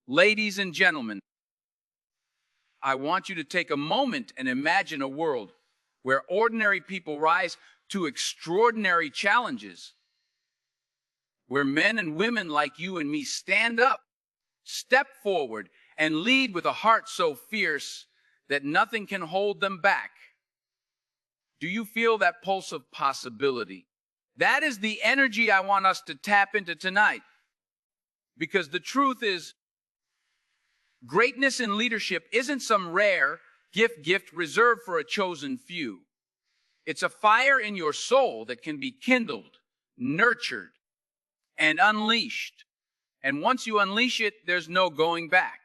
Ladies and gentlemen, I want you to take a moment and imagine a world where ordinary people rise to extraordinary challenges, where men and women like you and me stand up, step forward, and lead with a heart so fierce that nothing can hold them back. Do you feel that pulse of possibility? That is the energy I want us to tap into tonight. Because the truth is, greatness in leadership isn't some rare gift reserved for a chosen few. It's a fire in your soul that can be kindled, nurtured, and unleashed. And once you unleash it, there's no going back.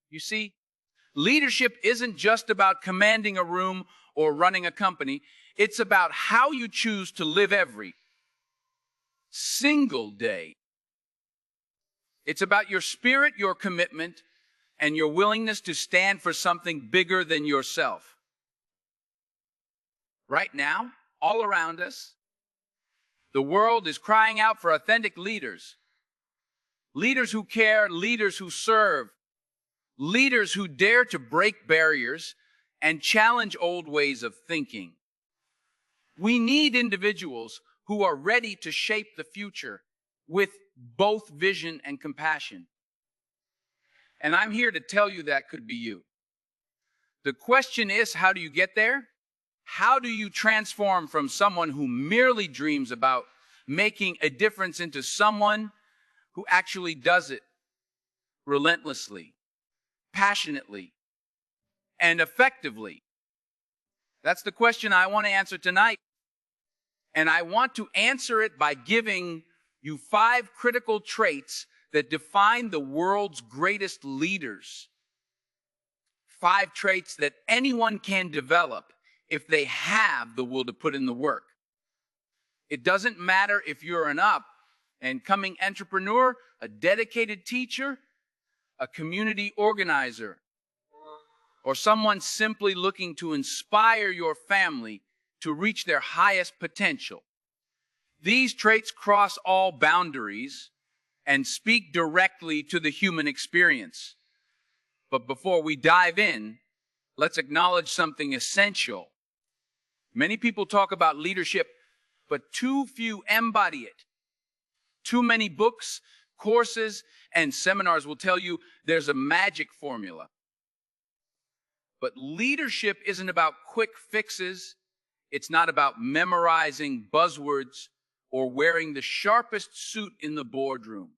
You see, leadership isn't just about commanding a room or running a company. It's about how you choose to live every single day. It's about your spirit, your commitment, and your willingness to stand for something bigger than yourself. Right now, all around us, the world is crying out for authentic leaders. Leaders who care, leaders who serve, leaders who dare to break barriers and challenge old ways of thinking. We need individuals who are ready to shape the future with both vision and compassion. And I'm here to tell you that could be you. The question is, how do you get there? How do you transform from someone who merely dreams about making a difference into someone who actually does it relentlessly, passionately, and effectively? That's the question I want to answer tonight. And I want to answer it by giving you 5 critical traits that define the world's greatest leaders. 5 traits that anyone can develop if they have the will to put in the work. It doesn't matter if you're an up and coming entrepreneur, a dedicated teacher, a community organizer, or someone simply looking to inspire your family to reach their highest potential. These traits cross all boundaries and speak directly to the human experience. But before we dive in, let's acknowledge something essential. Many people talk about leadership, but too few embody it. Too many books, courses, and seminars will tell you there's a magic formula. But leadership isn't about quick fixes. It's not about memorizing buzzwords or wearing the sharpest suit in the boardroom.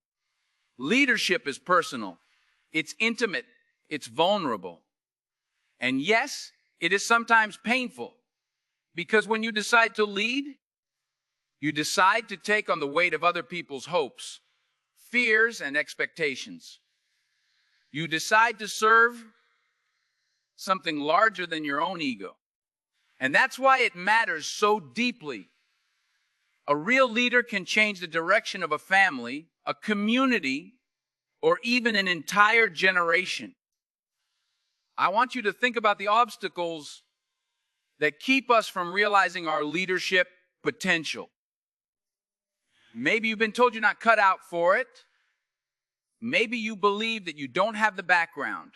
Leadership is personal. It's intimate. It's vulnerable. And yes, it is sometimes painful. Because when you decide to lead, you decide to take on the weight of other people's hopes, fears, and expectations. You decide to serve something larger than your own ego. And that's why it matters so deeply. A real leader can change the direction of a family, a community, or even an entire generation. I want you to think about the obstacles that keep us from realizing our leadership potential. Maybe you've been told you're not cut out for it. Maybe you believe that you don't have the background,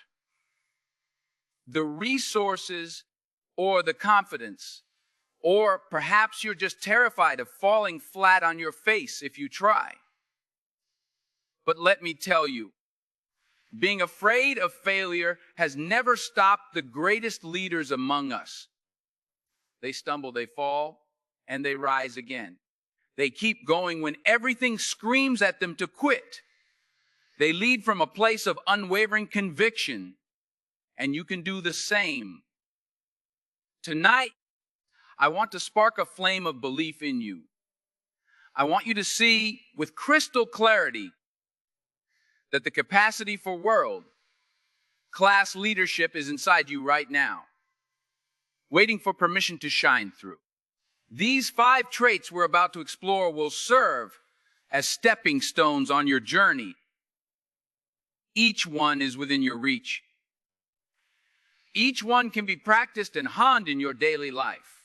the resources, or the confidence. Or perhaps you're just terrified of falling flat on your face if you try. But let me tell you, being afraid of failure has never stopped the greatest leaders among us. They stumble, they fall, and they rise again. They keep going when everything screams at them to quit. They lead from a place of unwavering conviction, and you can do the same. Tonight, I want to spark a flame of belief in you. I want you to see with crystal clarity that the capacity for world-class leadership is inside you right now, waiting for permission to shine through. These 5 traits we're about to explore will serve as stepping stones on your journey. Each one is within your reach. Each one can be practiced and honed in your daily life.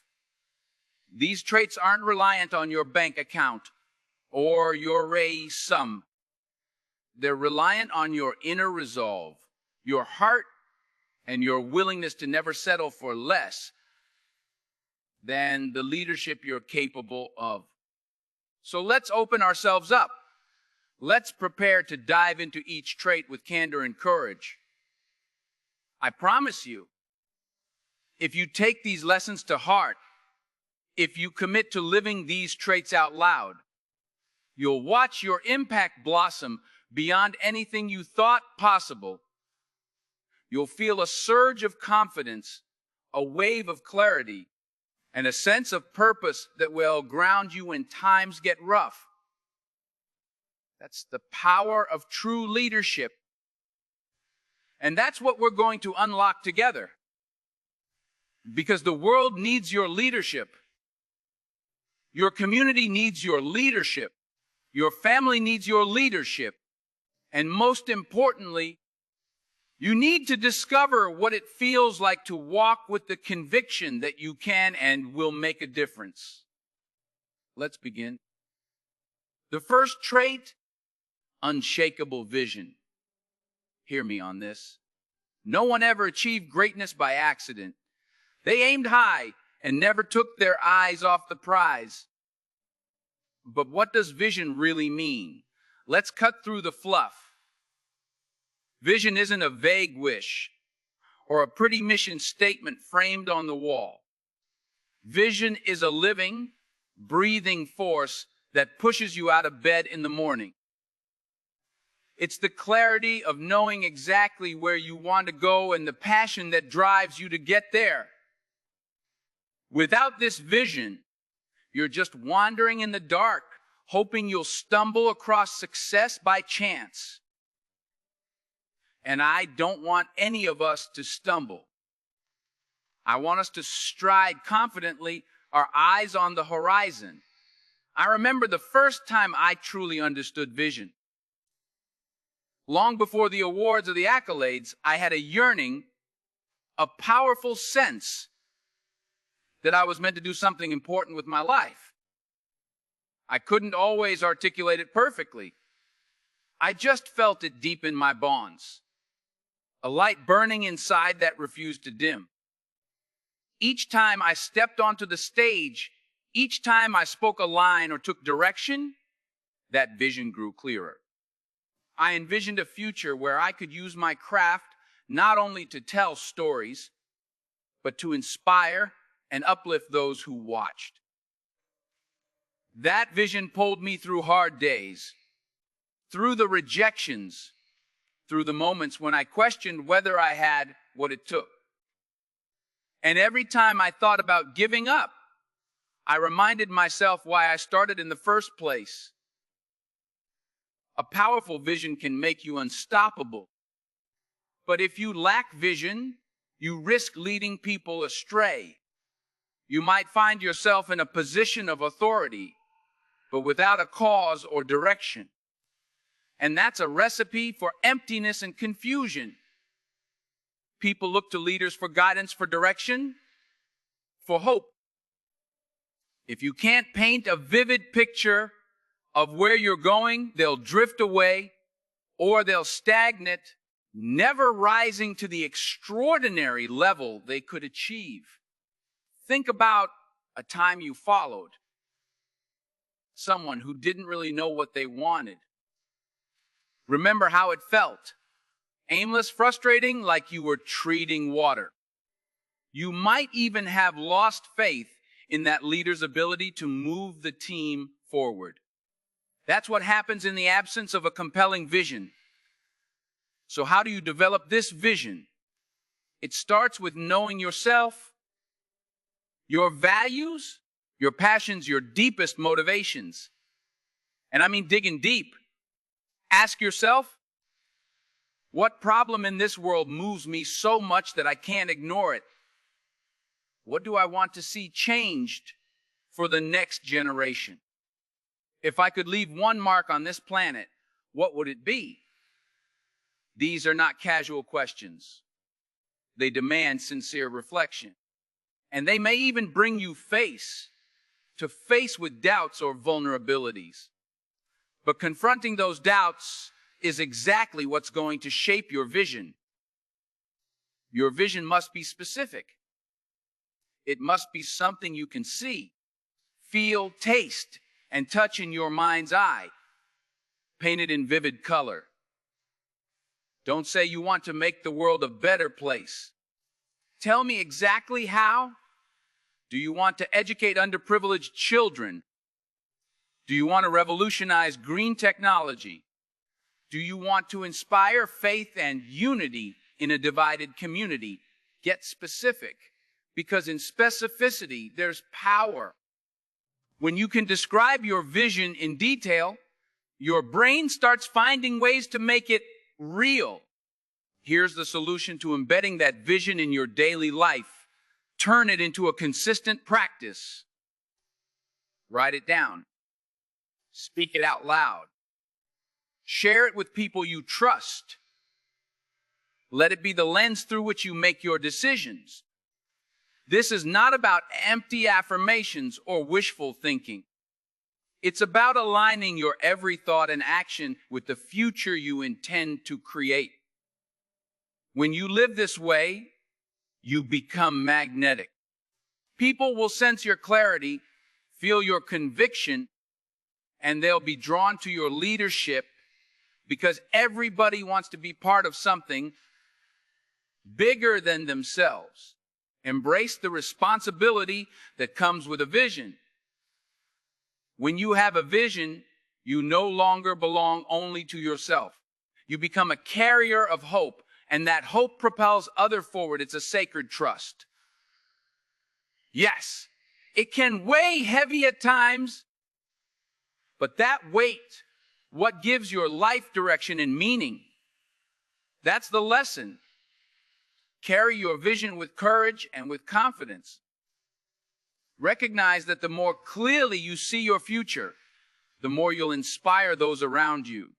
These traits aren't reliant on your bank account or your raise sum. They're reliant on your inner resolve, your heart, and your willingness to never settle for less than the leadership you're capable of. So let's open ourselves up. Let's prepare to dive into each trait with candor and courage. I promise you, if you take these lessons to heart, if you commit to living these traits out loud, you'll watch your impact blossom beyond anything you thought possible. You'll feel a surge of confidence, a wave of clarity, and a sense of purpose that will ground you when times get rough. That's the power of true leadership. And that's what we're going to unlock together. Because the world needs your leadership. Your community needs your leadership. Your family needs your leadership. And most importantly, you need to discover what it feels like to walk with the conviction that you can and will make a difference. Let's begin. The first trait, unshakable vision. Hear me on this. No one ever achieved greatness by accident. They aimed high and never took their eyes off the prize. But what does vision really mean? Let's cut through the fluff. Vision isn't a vague wish or a pretty mission statement framed on the wall. Vision is a living, breathing force that pushes you out of bed in the morning. It's the clarity of knowing exactly where you want to go and the passion that drives you to get there. Without this vision, you're just wandering in the dark, hoping you'll stumble across success by chance. And I don't want any of us to stumble. I want us to stride confidently, our eyes on the horizon. I remember the first time I truly understood vision. Long before the awards or the accolades, I had a yearning, a powerful sense that I was meant to do something important with my life. I couldn't always articulate it perfectly. I just felt it deep in my bones. A light burning inside that refused to dim. Each time I stepped onto the stage, each time I spoke a line or took direction, that vision grew clearer. I envisioned a future where I could use my craft not only to tell stories, but to inspire and uplift those who watched. That vision pulled me through hard days, through the rejections, through the moments when I questioned whether I had what it took. And every time I thought about giving up, I reminded myself why I started in the first place. A powerful vision can make you unstoppable. But if you lack vision, you risk leading people astray. You might find yourself in a position of authority, but without a cause or direction. And that's a recipe for emptiness and confusion. People look to leaders for guidance, for direction, for hope. If you can't paint a vivid picture of where you're going, they'll drift away or they'll stagnate, never rising to the extraordinary level they could achieve. Think about a time you followed someone who didn't really know what they wanted. Remember how it felt. Aimless, frustrating, like you were treading water. You might even have lost faith in that leader's ability to move the team forward. That's what happens in the absence of a compelling vision. So how do you develop this vision? It starts with knowing yourself, your values, your passions, your deepest motivations. And I mean digging deep. Ask yourself, what problem in this world moves me so much that I can't ignore it? What do I want to see changed for the next generation? If I could leave one mark on this planet, what would it be? These are not casual questions. They demand sincere reflection. And they may even bring you face to face with doubts or vulnerabilities. But confronting those doubts is exactly what's going to shape your vision. Your vision must be specific. It must be something you can see, feel, taste, and touch in your mind's eye. Paint it in vivid color. Don't say you want to make the world a better place. Tell me exactly how. Do you want to educate underprivileged children? Do you want to revolutionize green technology? Do you want to inspire faith and unity in a divided community? Get specific, because in specificity, there's power. When you can describe your vision in detail, your brain starts finding ways to make it real. Here's the solution to embedding that vision in your daily life. Turn it into a consistent practice. Write it down. Speak it out loud. Share it with people you trust. Let it be the lens through which you make your decisions. This is not about empty affirmations or wishful thinking. It's about aligning your every thought and action with the future you intend to create. When you live this way, you become magnetic. People will sense your clarity, feel your conviction, and they'll be drawn to your leadership, because everybody wants to be part of something bigger than themselves. Embrace the responsibility that comes with a vision. When you have a vision, you no longer belong only to yourself. You become a carrier of hope, and that hope propels others forward. It's a sacred trust. Yes, it can weigh heavy at times, but that weight, what gives your life direction and meaning? That's the lesson. Carry your vision with courage and with confidence. Recognize that the more clearly you see your future, the more you'll inspire those around you.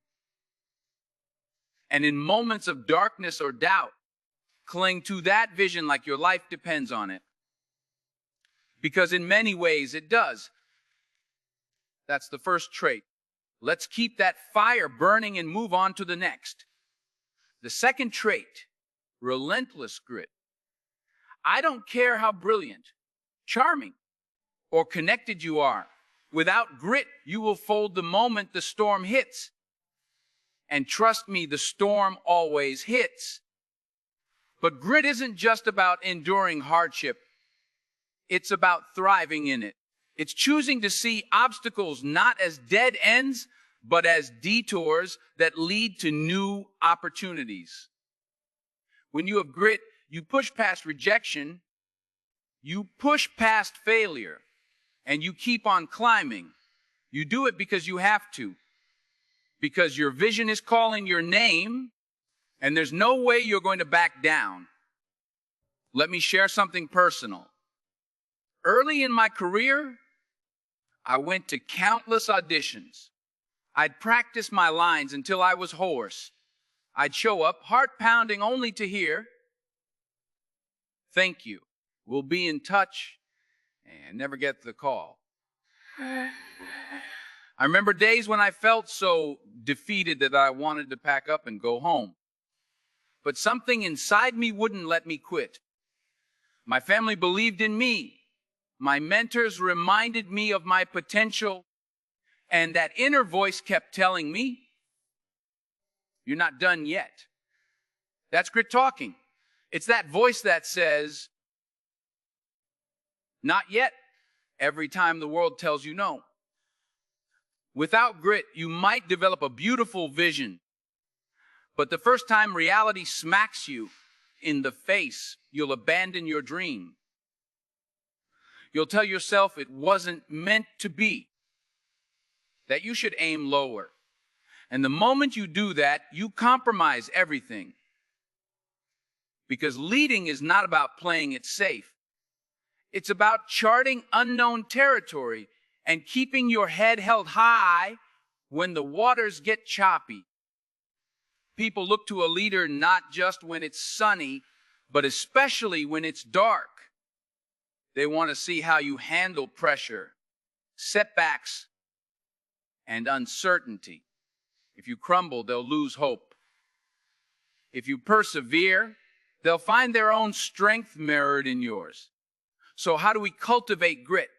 And in moments of darkness or doubt, cling to that vision like your life depends on it. Because in many ways it does. That's the first trait. Let's keep that fire burning and move on to the next. The second trait, relentless grit. I don't care how brilliant, charming, or connected you are. Without grit, you will fold the moment the storm hits. And trust me, the storm always hits. But grit isn't just about enduring hardship. It's about thriving in it. It's choosing to see obstacles not as dead ends, but as detours that lead to new opportunities. When you have grit, you push past rejection, you push past failure, and you keep on climbing. You do it because you have to, because your vision is calling your name, and there's no way you're going to back down. Let me share something personal. Early in my career, I went to countless auditions. I'd practice my lines until I was hoarse. I'd show up, heart pounding, only to hear, "Thank you. We'll be in touch," and never get the call. I remember days when I felt so defeated that I wanted to pack up and go home. But something inside me wouldn't let me quit. My family believed in me. My mentors reminded me of my potential, and that inner voice kept telling me, "You're not done yet." That's grit talking. It's that voice that says, "Not yet," every time the world tells you no. Without grit, you might develop a beautiful vision, but the first time reality smacks you in the face, you'll abandon your dream. You'll tell yourself it wasn't meant to be, that you should aim lower. And the moment you do that, you compromise everything. Because leading is not about playing it safe. It's about charting unknown territory and keeping your head held high when the waters get choppy. People look to a leader not just when it's sunny, but especially when it's dark. They want to see how you handle pressure, setbacks, and uncertainty. If you crumble, they'll lose hope. If you persevere, they'll find their own strength mirrored in yours. So how do we cultivate grit?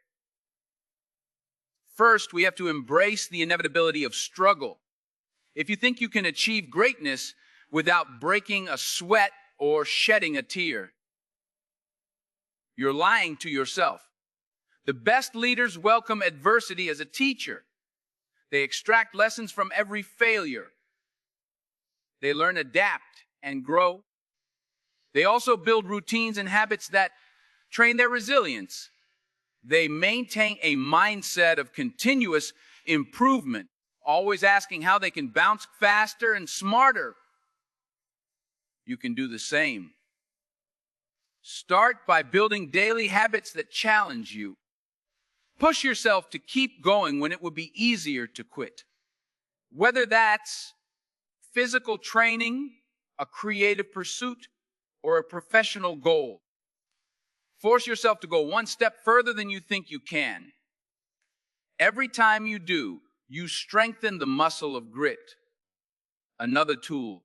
First, we have to embrace the inevitability of struggle. If you think you can achieve greatness without breaking a sweat or shedding a tear, you're lying to yourself. The best leaders welcome adversity as a teacher. They extract lessons from every failure. They learn, adapt, and grow. They also build routines and habits that train their resilience. They maintain a mindset of continuous improvement, always asking how they can bounce faster and smarter. You can do the same. Start by building daily habits that challenge you. Push yourself to keep going when it would be easier to quit. Whether that's physical training, a creative pursuit, or a professional goal. Force yourself to go one step further than you think you can. Every time you do, you strengthen the muscle of grit. Another tool.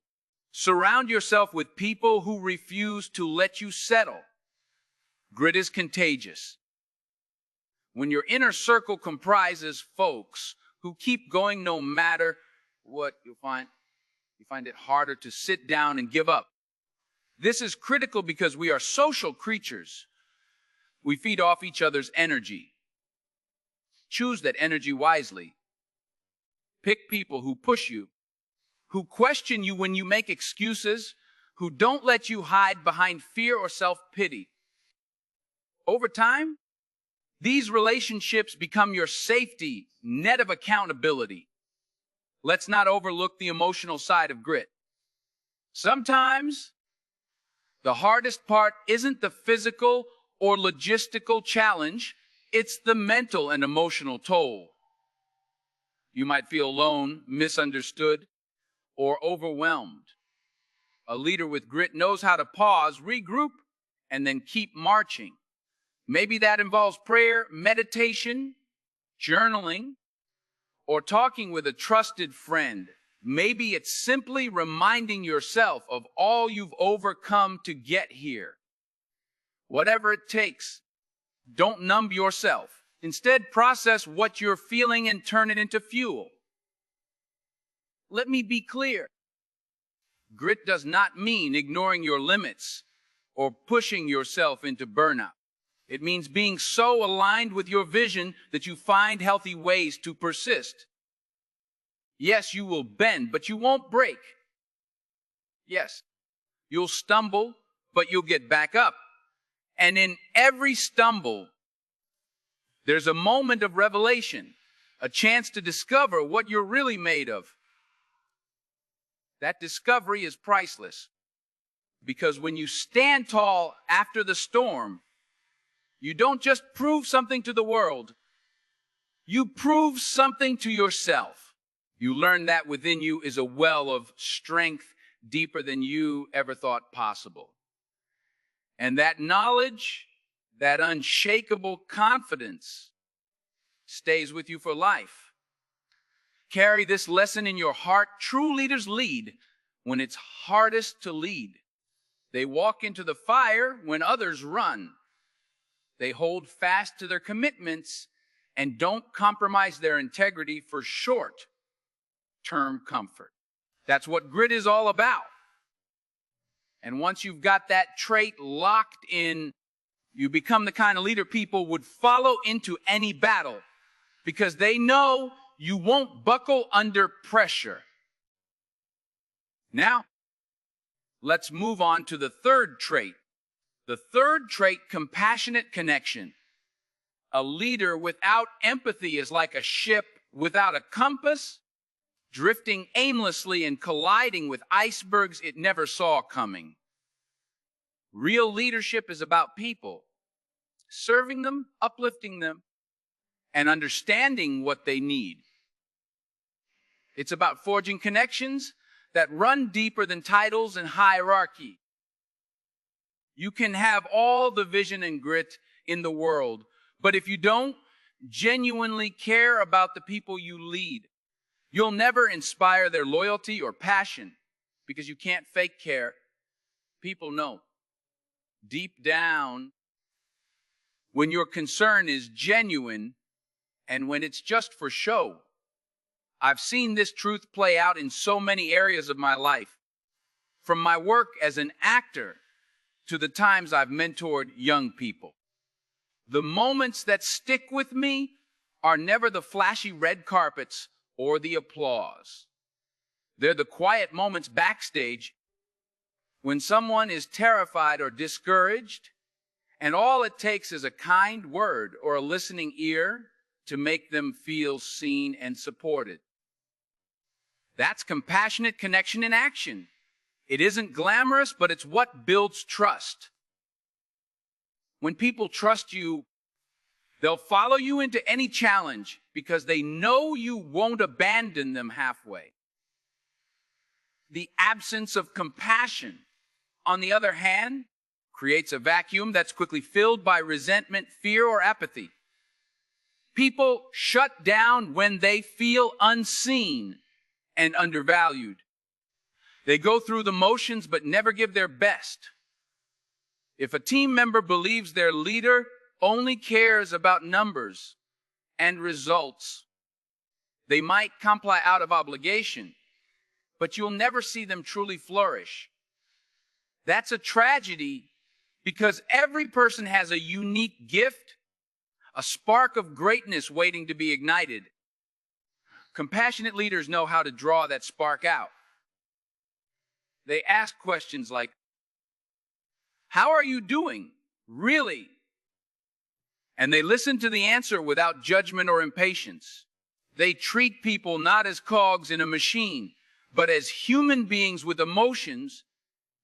Surround yourself with people who refuse to let you settle. Grit is contagious. When your inner circle comprises folks who keep going no matter what, you find it harder to sit down and give up. This is critical because we are social creatures. We feed off each other's energy. Choose that energy wisely. Pick people who push you, who question you when you make excuses, who don't let you hide behind fear or self-pity. Over time, these relationships become your safety net of accountability. Let's not overlook the emotional side of grit. Sometimes, the hardest part isn't the physical or logistical challenge, it's the mental and emotional toll. You might feel alone, misunderstood, or overwhelmed. A leader with grit knows how to pause, regroup, and then keep marching. Maybe that involves prayer, meditation, journaling, or talking with a trusted friend. Maybe it's simply reminding yourself of all you've overcome to get here. Whatever it takes, don't numb yourself. Instead, process what you're feeling and turn it into fuel. Let me be clear. Grit does not mean ignoring your limits or pushing yourself into burnout. It means being so aligned with your vision that you find healthy ways to persist. Yes, you will bend, but you won't break. Yes, you'll stumble, but you'll get back up. And in every stumble, there's a moment of revelation, a chance to discover what you're really made of. That discovery is priceless, because when you stand tall after the storm, you don't just prove something to the world, you prove something to yourself. You learn that within you is a well of strength deeper than you ever thought possible. And that knowledge, that unshakable confidence, stays with you for life. Carry this lesson in your heart. True leaders lead when it's hardest to lead. They walk into the fire when others run. They hold fast to their commitments and don't compromise their integrity for short-term comfort. That's what grit is all about. And once you've got that trait locked in, you become the kind of leader people would follow into any battle because they know you won't buckle under pressure. Now, let's move on to the third trait. The third trait, compassionate connection. A leader without empathy is like a ship without a compass, drifting aimlessly and colliding with icebergs it never saw coming. Real leadership is about people, serving them, uplifting them, and understanding what they need. It's about forging connections that run deeper than titles and hierarchy. You can have all the vision and grit in the world, but if you don't genuinely care about the people you lead, You'll never inspire their loyalty or passion because you can't fake care. People know deep down when your concern is genuine and when it's just for show. I've seen this truth play out in so many areas of my life, from my work as an actor to the times I've mentored young people. The moments that stick with me are never the flashy red carpets or the applause. They're the quiet moments backstage when someone is terrified or discouraged, and all it takes is a kind word or a listening ear to make them feel seen and supported. That's compassionate connection in action. It isn't glamorous, but it's what builds trust. When people trust you, they'll follow you into any challenge because they know you won't abandon them halfway. The absence of compassion, on the other hand, creates a vacuum that's quickly filled by resentment, fear, or apathy. People shut down when they feel unseen and undervalued. They go through the motions but never give their best. If a team member believes their leader only cares about numbers and results, they might comply out of obligation, but you'll never see them truly flourish. That's a tragedy because every person has a unique gift, a spark of greatness waiting to be ignited. Compassionate leaders know how to draw that spark out. They ask questions like, "How are you doing? Really?" And they listen to the answer without judgment or impatience. They treat people not as cogs in a machine, but as human beings with emotions,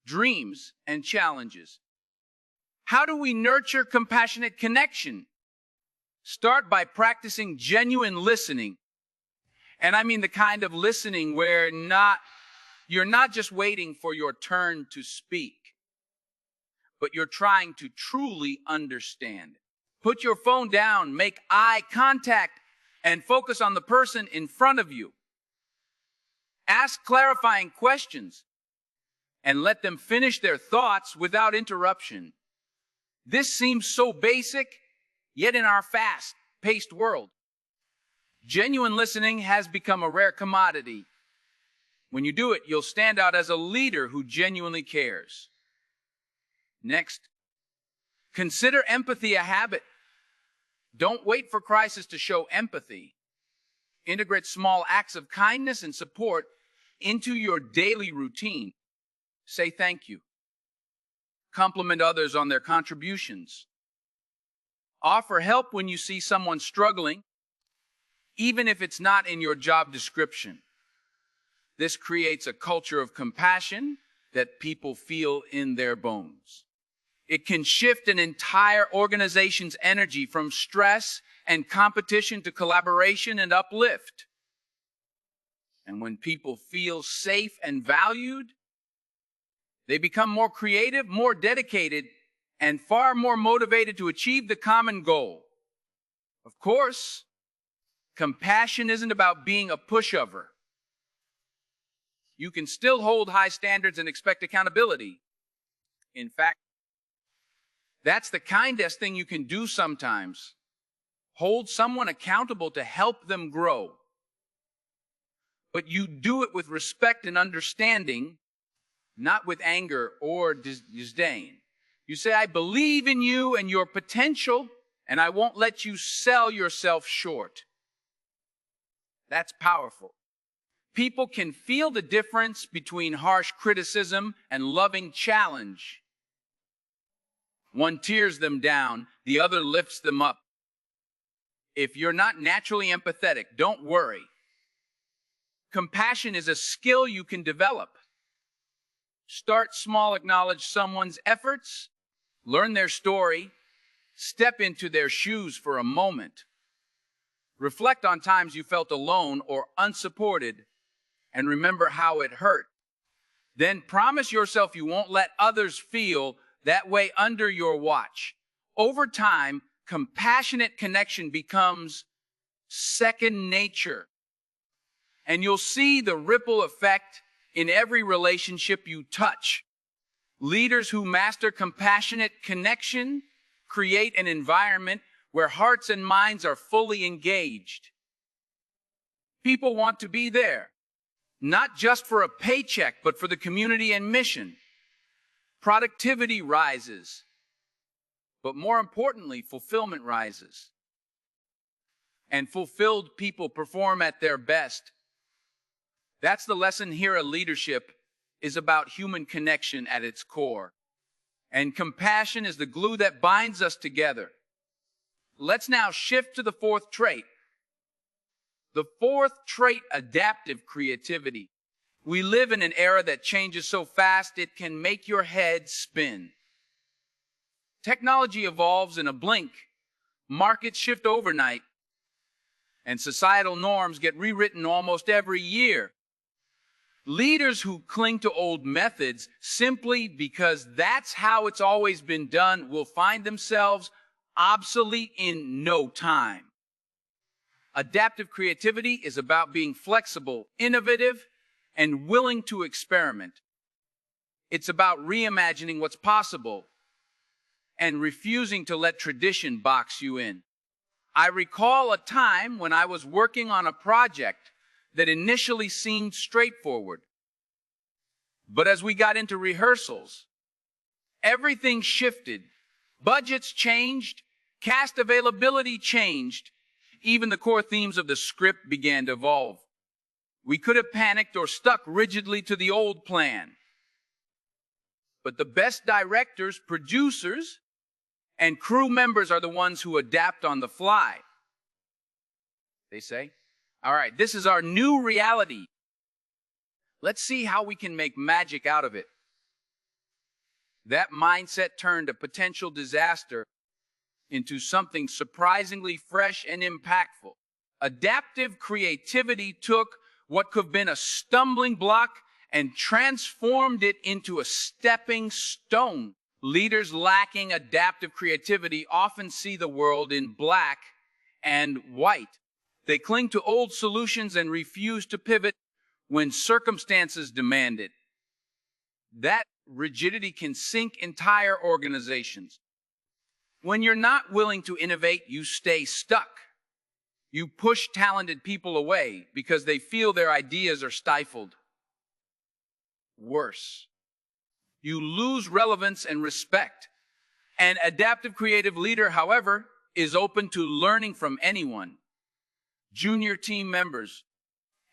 dreams, and challenges. How do we nurture compassionate connection? Start by practicing genuine listening. And I mean the kind of listening where you're not just waiting for your turn to speak, but you're trying to truly understand. Put your phone down, make eye contact, and focus on the person in front of you. Ask clarifying questions and let them finish their thoughts without interruption. This seems so basic, yet in our fast-paced world, genuine listening has become a rare commodity. When you do it, you'll stand out as a leader who genuinely cares. Next, consider empathy a habit. Don't wait for crisis to show empathy. Integrate small acts of kindness and support into your daily routine. Say thank you. Compliment others on their contributions. Offer help when you see someone struggling, even if it's not in your job description. This creates a culture of compassion that people feel in their bones. It can shift an entire organization's energy from stress and competition to collaboration and uplift. And when people feel safe and valued, they become more creative, more dedicated, and far more motivated to achieve the common goal. Of course, compassion isn't about being a pushover. You can still hold high standards and expect accountability. In fact, that's the kindest thing you can do sometimes. Hold someone accountable to help them grow. But you do it with respect and understanding, not with anger or disdain. You say, "I believe in you and your potential, and I won't let you sell yourself short." That's powerful. People can feel the difference between harsh criticism and loving challenge. One tears them down, the other lifts them up. If you're not naturally empathetic, don't worry. Compassion is a skill you can develop. Start small, acknowledge someone's efforts, learn their story, step into their shoes for a moment. Reflect on times you felt alone or unsupported and remember how it hurt. Then promise yourself you won't let others feel that way under your watch. Over time, compassionate connection becomes second nature. and you'll see the ripple effect in every relationship you touch. Leaders who master compassionate connection create an environment where hearts and minds are fully engaged. People want to be there, not just for a paycheck, but for the community and mission. Productivity rises, but more importantly, fulfillment rises. And fulfilled people perform at their best. That's the lesson here at Leadership is about human connection at its core. And compassion is the glue that binds us together. Let's now shift to the fourth trait. The fourth trait, adaptive creativity. We live in an era that changes so fast it can make your head spin. Technology evolves in a blink. Markets shift overnight. And societal norms get rewritten almost every year. Leaders who cling to old methods simply because that's how it's always been done will find themselves obsolete in no time. Adaptive creativity is about being flexible, innovative, and willing to experiment. It's about reimagining what's possible and refusing to let tradition box you in. I recall a time when I was working on a project that initially seemed straightforward. But as we got into rehearsals, everything shifted. Budgets changed, cast availability changed, even the core themes of the script began to evolve. We could have panicked or stuck rigidly to the old plan. But the best directors, producers, and crew members are the ones who adapt on the fly. They say, all right, this is our new reality. Let's see how we can make magic out of it. That mindset turned a potential disaster into something surprisingly fresh and impactful. Adaptive creativity took what could have been a stumbling block and transformed it into a stepping stone. Leaders lacking adaptive creativity often see the world in black and white. They cling to old solutions and refuse to pivot when circumstances demand it. That rigidity can sink entire organizations. When you're not willing to innovate, you stay stuck. You push talented people away because they feel their ideas are stifled. Worse, you lose relevance and respect. An adaptive creative leader, however, is open to learning from anyone. Junior team members,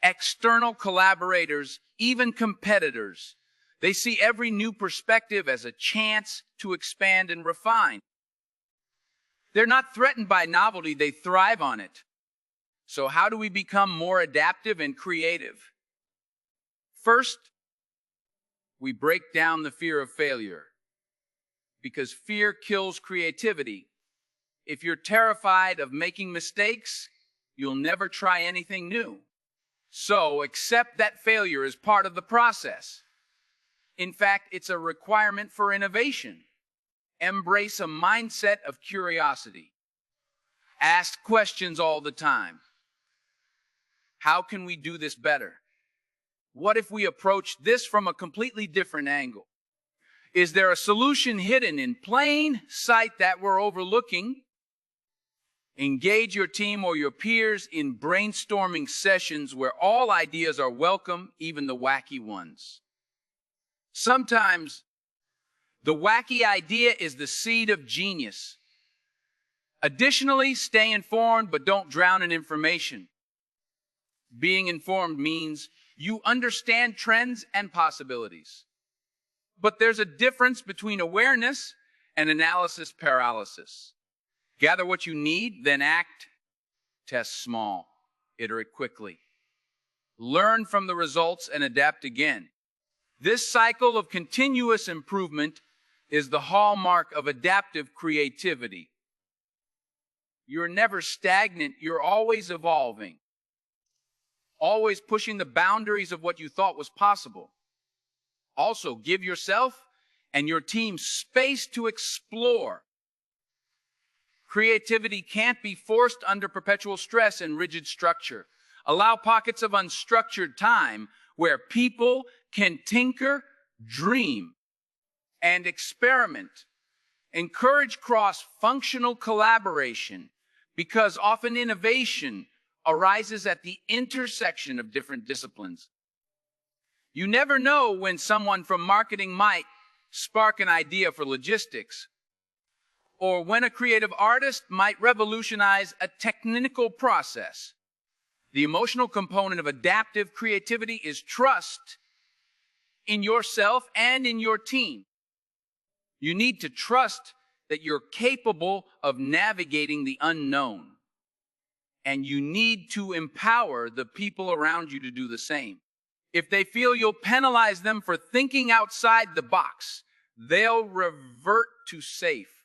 external collaborators, even competitors. They see every new perspective as a chance to expand and refine. They're not threatened by novelty, they thrive on it. So how do we become more adaptive and creative? First, we break down the fear of failure, because fear kills creativity. If you're terrified of making mistakes, you'll never try anything new. So accept that failure is part of the process. In fact, it's a requirement for innovation. Embrace a mindset of curiosity. Ask questions all the time. How can we do this better? What if we approach this from a completely different angle? Is there a solution hidden in plain sight that we're overlooking? Engage your team or your peers in brainstorming sessions where all ideas are welcome, even the wacky ones. Sometimes, the wacky idea is the seed of genius. Additionally, stay informed but don't drown in information. Being informed means you understand trends and possibilities. But there's a difference between awareness and analysis paralysis. Gather what you need, then act. Test small. Iterate quickly. Learn from the results and adapt again. This cycle of continuous improvement is the hallmark of adaptive creativity. You're never stagnant, you're always evolving. Always pushing the boundaries of what you thought was possible. Also, give yourself and your team space to explore. Creativity can't be forced under perpetual stress and rigid structure. Allow pockets of unstructured time where people can tinker, dream, and experiment. Encourage cross-functional collaboration because often innovation arises at the intersection of different disciplines. You never know when someone from marketing might spark an idea for logistics, or when a creative artist might revolutionize a technical process. The emotional component of adaptive creativity is trust in yourself and in your team. You need to trust that you're capable of navigating the unknown, and you need to empower the people around you to do the same. If they feel you'll penalize them for thinking outside the box, they'll revert to safe,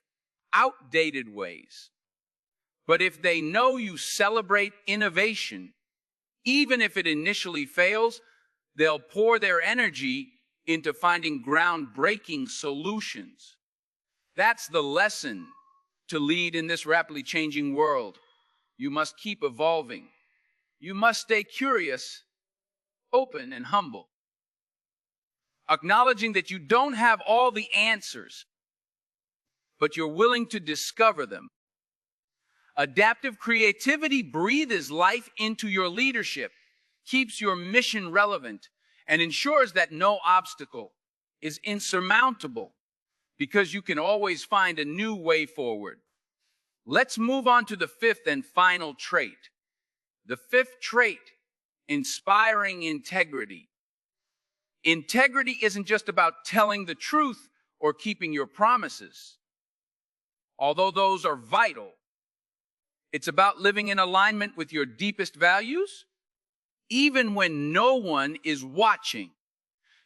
outdated ways. But if they know you celebrate innovation, even if it initially fails, they'll pour their energy into finding groundbreaking solutions. That's the lesson to lead in this rapidly changing world. You must keep evolving. You must stay curious, open, and humble. Acknowledging that you don't have all the answers, but you're willing to discover them. Adaptive creativity breathes life into your leadership, keeps your mission relevant, and ensures that no obstacle is insurmountable because you can always find a new way forward. Let's move on to the fifth and final trait. The fifth trait, inspiring integrity. Integrity isn't just about telling the truth or keeping your promises, although those are vital. It's about living in alignment with your deepest values, even when no one is watching.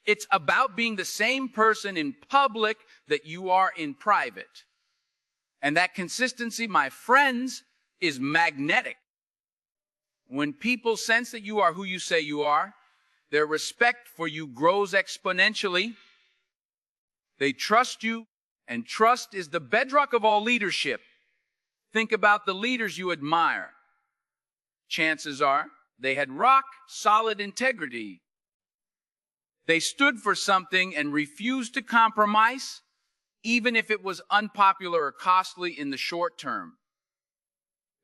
It's about being the same person in public that you are in private. And that consistency, my friends, is magnetic. When people sense that you are who you say you are, their respect for you grows exponentially. They trust you, and trust is the bedrock of all leadership. Think about the leaders you admire. Chances are they had rock-solid integrity. They stood for something and refused to compromise, even if it was unpopular or costly in the short term.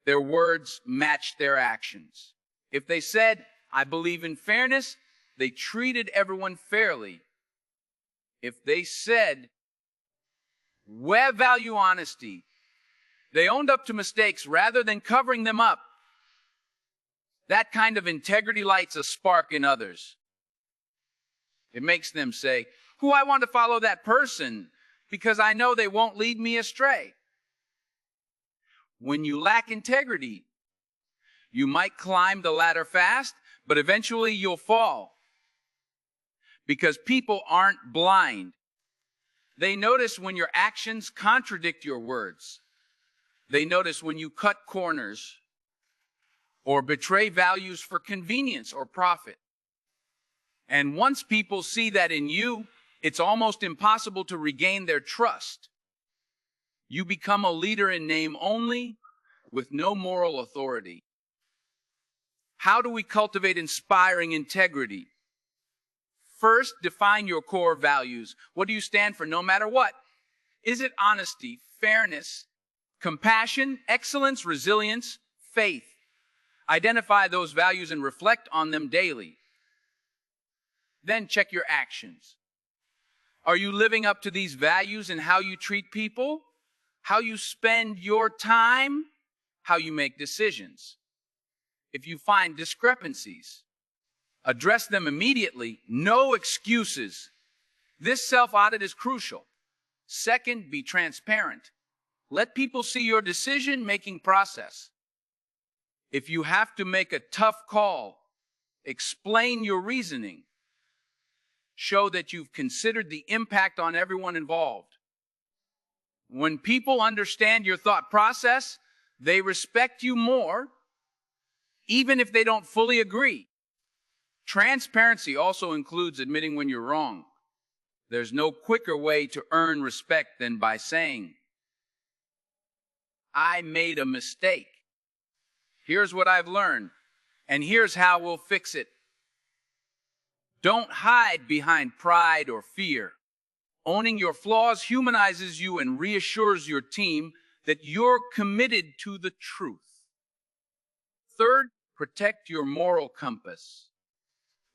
Their words matched their actions. If they said, "I believe in fairness," they treated everyone fairly. If they said, "We value honesty," they owned up to mistakes rather than covering them up. That kind of integrity lights a spark in others. It makes them say, I want to follow that person because I know they won't lead me astray." When you lack integrity, you might climb the ladder fast, but eventually you'll fall. Because people aren't blind. They notice when your actions contradict your words. They notice when you cut corners or betray values for convenience or profit. And once people see that in you, it's almost impossible to regain their trust. You become a leader in name only, with no moral authority. How do we cultivate inspiring integrity? First, define your core values. What do you stand for no matter what? Is it honesty, fairness, compassion, excellence, resilience, faith? Identify those values and reflect on them daily. Then check your actions. Are you living up to these values in how you treat people, how you spend your time, how you make decisions? If you find discrepancies, address them immediately. No excuses. This self-audit is crucial. Second, be transparent. Let people see your decision-making process. If you have to make a tough call, explain your reasoning. Show that you've considered the impact on everyone involved. When people understand your thought process, they respect you more, even if they don't fully agree. Transparency also includes admitting when you're wrong. There's no quicker way to earn respect than by saying, "I made a mistake. Here's what I've learned." And here's how we'll fix it. Don't hide behind pride or fear. Owning your flaws humanizes you and reassures your team that you're committed to the truth. Third, protect your moral compass.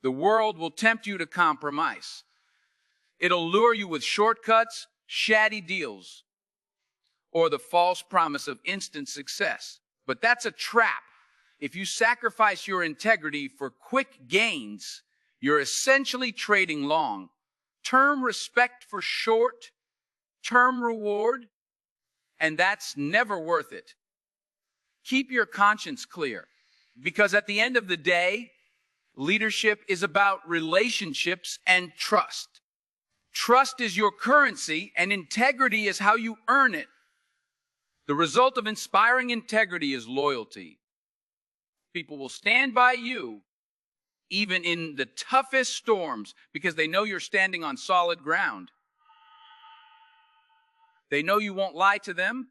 The world will tempt you to compromise. It'll lure you with shortcuts, shady deals, or the false promise of instant success. But that's a trap. If you sacrifice your integrity for quick gains, you're essentially trading long-term respect for short-term reward, and that's never worth it. Keep your conscience clear, because at the end of the day, leadership is about relationships and trust. Trust is your currency, and integrity is how you earn it. The result of inspiring integrity is loyalty. People will stand by you, even in the toughest storms, because they know you're standing on solid ground. They know you won't lie to them,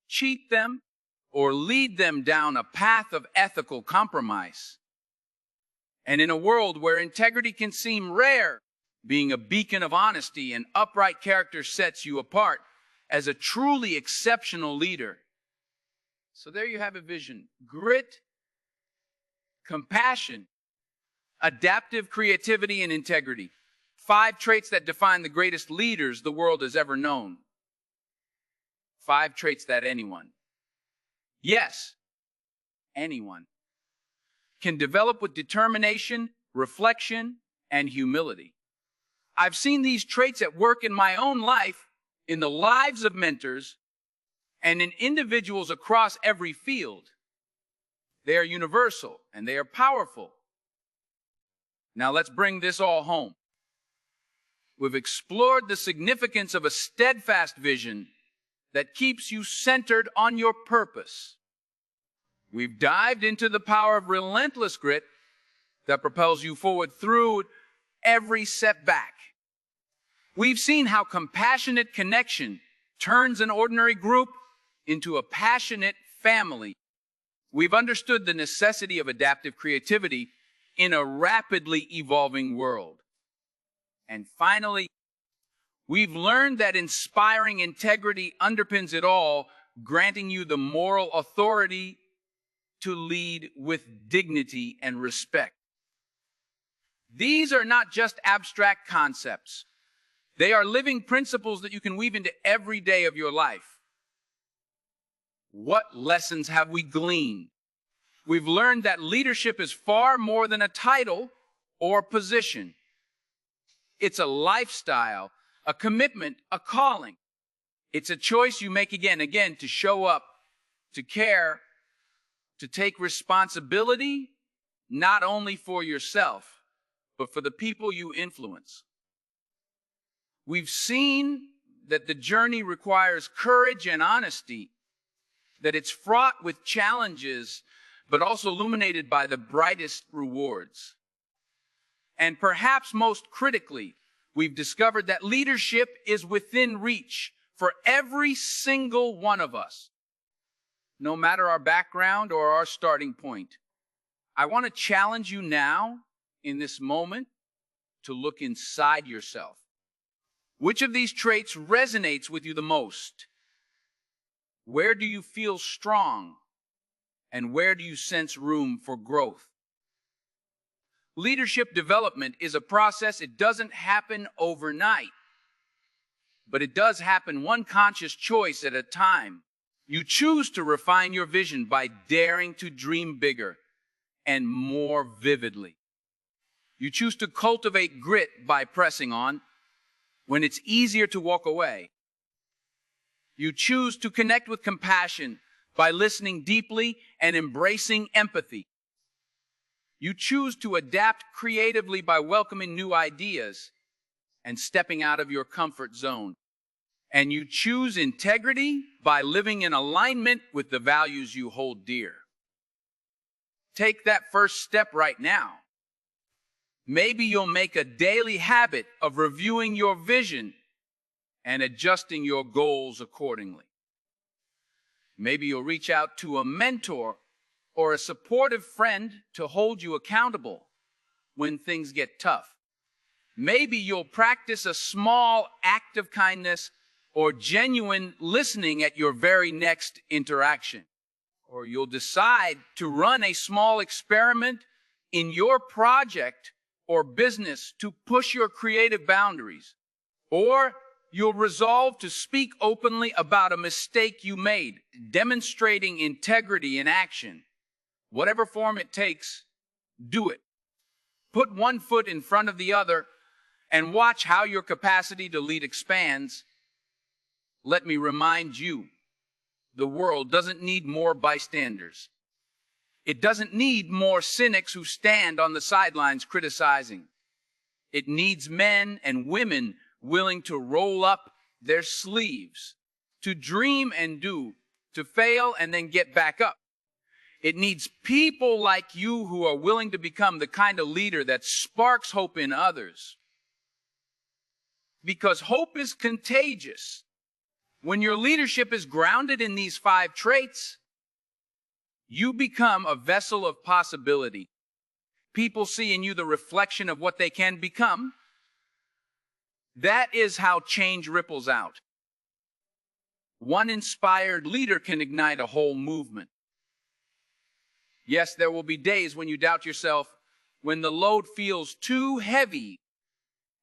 cheat them, or lead them down a path of ethical compromise. And in a world where integrity can seem rare, being a beacon of honesty and upright character sets you apart as a truly exceptional leader. So there you have a vision: grit, compassion, adaptive creativity, and integrity. 5 traits that define the greatest leaders the world has ever known. 5 traits that anyone, yes, anyone, can develop with determination, reflection, and humility. I've seen these traits at work in my own life, in the lives of mentors, and in individuals across every field. They are universal and they are powerful. Now let's bring this all home. We've explored the significance of a steadfast vision that keeps you centered on your purpose. We've dived into the power of relentless grit that propels you forward through every setback. We've seen how compassionate connection turns an ordinary group into a passionate family. We've understood the necessity of adaptive creativity in a rapidly evolving world. And finally, we've learned that inspiring integrity underpins it all, granting you the moral authority to lead with dignity and respect. These are not just abstract concepts. They are living principles that you can weave into every day of your life. What lessons have we gleaned? We've learned that leadership is far more than a title or position. It's a lifestyle, a commitment, a calling. It's a choice you make again and again to show up, to care, to take responsibility, not only for yourself, but for the people you influence. We've seen that the journey requires courage and honesty, that it's fraught with challenges, but also illuminated by the brightest rewards. And perhaps most critically, we've discovered that leadership is within reach for every single one of us, no matter our background or our starting point. I want to challenge you now, in this moment, to look inside yourself. Which of these traits resonates with you the most? Where do you feel strong? And where do you sense room for growth? Leadership development is a process. It doesn't happen overnight, but it does happen one conscious choice at a time. You choose to refine your vision by daring to dream bigger and more vividly. You choose to cultivate grit by pressing on when it's easier to walk away. You choose to connect with compassion by listening deeply and embracing empathy. You choose to adapt creatively by welcoming new ideas and stepping out of your comfort zone. And you choose integrity by living in alignment with the values you hold dear. Take that first step right now. Maybe you'll make a daily habit of reviewing your vision and adjusting your goals accordingly. Maybe you'll reach out to a mentor or a supportive friend to hold you accountable when things get tough. Maybe you'll practice a small act of kindness or genuine listening at your very next interaction. Or you'll decide to run a small experiment in your project or business to push your creative boundaries. Or you'll resolve to speak openly about a mistake you made, demonstrating integrity in action. Whatever form it takes, do it. Put one foot in front of the other and watch how your capacity to lead expands. Let me remind you, the world doesn't need more bystanders. It doesn't need more cynics who stand on the sidelines criticizing. It needs men and women willing to roll up their sleeves, to dream and do, to fail and then get back up. It needs people like you who are willing to become the kind of leader that sparks hope in others. Because hope is contagious. When your leadership is grounded in these 5 traits, you become a vessel of possibility. People see in you the reflection of what they can become. That is how change ripples out. One inspired leader can ignite a whole movement. Yes, there will be days when you doubt yourself, when the load feels too heavy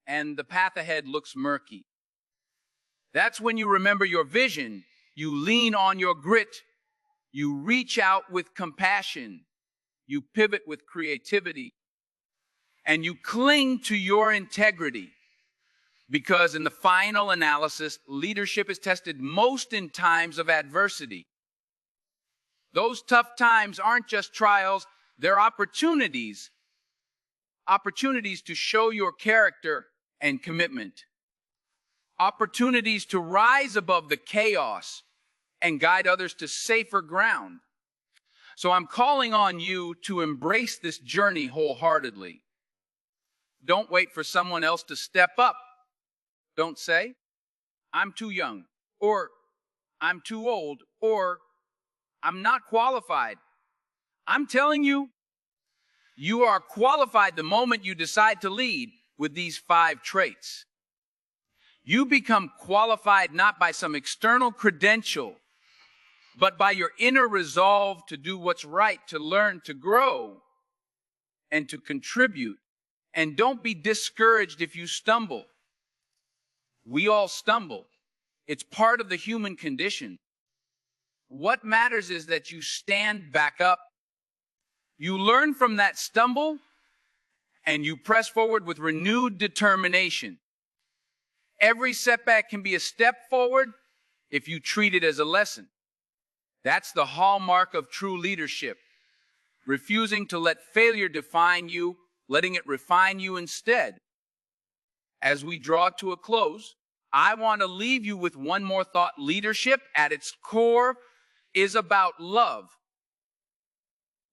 and the path ahead looks murky. That's when you remember your vision, you lean on your grit, you reach out with compassion, you pivot with creativity, and you cling to your integrity. Because in the final analysis, leadership is tested most in times of adversity. Those tough times aren't just trials, they're opportunities. Opportunities to show your character and commitment. Opportunities to rise above the chaos and guide others to safer ground. So I'm calling on you to embrace this journey wholeheartedly. Don't wait for someone else to step up. Don't say, I'm too young, or I'm too old, or I'm not qualified. I'm telling you, you are qualified the moment you decide to lead with these 5 traits. You become qualified not by some external credential, but by your inner resolve to do what's right, to learn, to grow, and to contribute. And don't be discouraged if you stumble. We all stumble. It's part of the human condition. What matters is that you stand back up. You learn from that stumble, and you press forward with renewed determination. Every setback can be a step forward if you treat it as a lesson. That's the hallmark of true leadership. Refusing to let failure define you, letting it refine you instead. As we draw to a close, I want to leave you with one more thought. Leadership, at its core, is about love.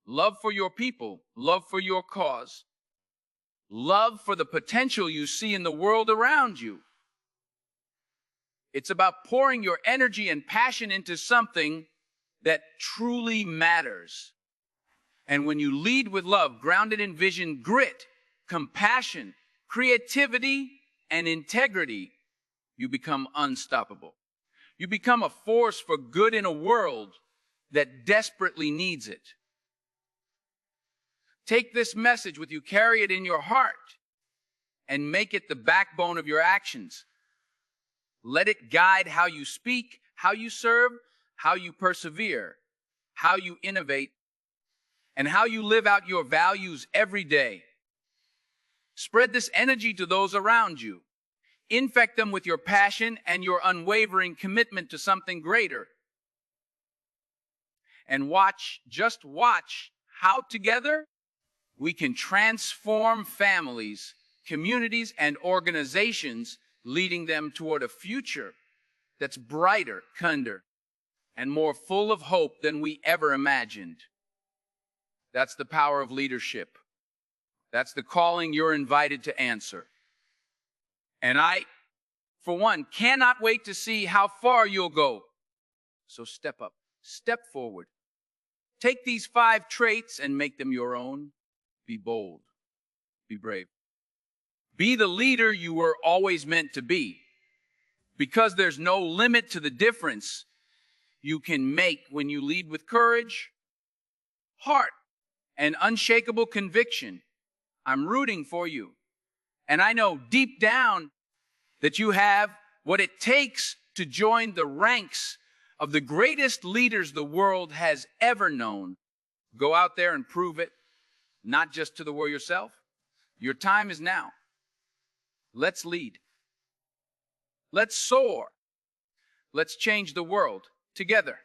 Love for your people, love for your cause, love for the potential you see in the world around you. It's about pouring your energy and passion into something that truly matters. And when you lead with love, grounded in vision, grit, compassion, creativity, and integrity, you become unstoppable. You become a force for good in a world that desperately needs it. Take this message with you, carry it in your heart, and make it the backbone of your actions. Let it guide how you speak, how you serve, how you persevere, how you innovate, and how you live out your values every day. Spread this energy to those around you. Infect them with your passion and your unwavering commitment to something greater. And watch, just watch, how together we can transform families, communities, and organizations, leading them toward a future that's brighter, kinder, and more full of hope than we ever imagined. That's the power of leadership. That's the calling you're invited to answer. And I, for one, cannot wait to see how far you'll go. So step up, step forward, Take these 5 traits and make them your own. Be bold. Be brave. Be the leader you were always meant to be, because there's no limit to the difference you can make when you lead with courage, heart, and unshakable conviction. I'm rooting for you. And I know deep down that you have what it takes to join the ranks of the greatest leaders the world has ever known. Go out there and prove it, not just to the world yourself. Your time is now. Let's lead. Let's soar. Let's change the world together.